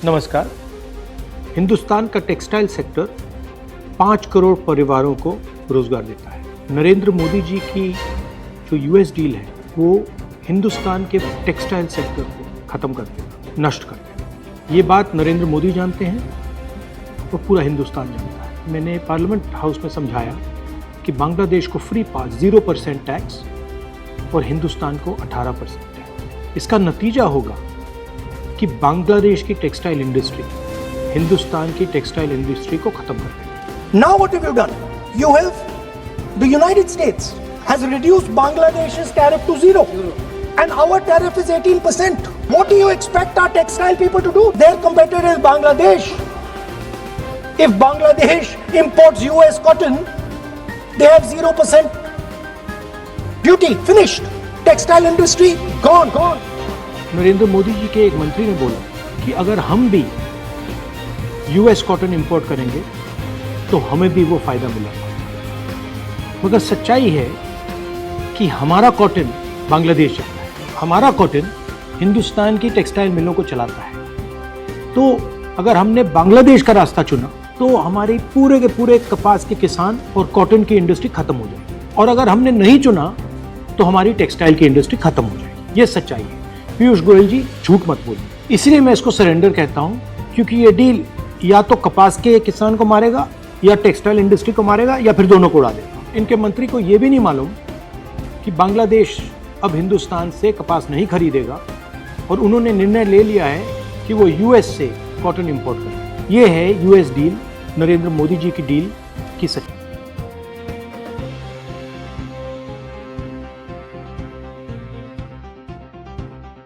नमस्कार। हिंदुस्तान का textile sector 5 crore परिवारों को रोजगार देता है। नरेंद्र मोदी जी की जो यूएस डील है वो हिंदुस्तान के टेक्सटाइल सेक्टर को ख़त्म कर देगा, नष्ट कर देगा। ये बात नरेंद्र मोदी जानते हैं और पूरा हिंदुस्तान जानता है। मैंने पार्लियामेंट हाउस में समझाया कि बांग्लादेश को फ्री पास 0% टैक्स और हिंदुस्तान को 18% टैक्स। इसका नतीजा होगा कि बांग्लादेश की टेक्सटाइल इंडस्ट्री हिंदुस्तान की टेक्सटाइल इंडस्ट्री को खत्म कर देगी। Now what have you done? You have the United States has reduced Bangladesh's tariff to 0 and our tariff is 18%. What do you expect our textile people to do? Their competitor is Bangladesh. If Bangladesh imports US cotton, they have 0% duty. Finished. Textile industry gone. Narendra Modi ji के एक मंत्री ने बोला कि अगर हम भी US cotton import करेंगे तो हमें भी वो फायदा मिलेगा। मगर सच्चाई है कि हमारा कॉटन बांग्लादेश जाता है, हमारा कॉटन हिंदुस्तान की टेक्सटाइल मिलों को चलाता है। तो अगर हमने बांग्लादेश का रास्ता चुना तो हमारे पूरे के पूरे कपास के किसान और कॉटन की इंडस्ट्री खत्म हो जाएगी, और अगर हमने नहीं चुना तो हमारी टेक्सटाइल की इंडस्ट्री खत्म हो जाएगी। ये सच्चाई है। पीयूष गोयल जी, झूठ मत बोलिए। इसलिए मैं इसको सरेंडर कहता हूं, क्योंकि ये डील या तो कपास के किसान को मारेगा या टेक्सटाइल इंडस्ट्री को मारेगा या फिर दोनों को उड़ा देगा। इनके मंत्री को ये भी नहीं मालूम कि बांग्लादेश अब हिंदुस्तान से कपास नहीं खरीदेगा और उन्होंने निर्णय ले लिया है कि वो यूएस से कॉटन इंपोर्ट करें। ये है यूएस डील, नरेंद्र मोदी जी की डील की सच्चाई।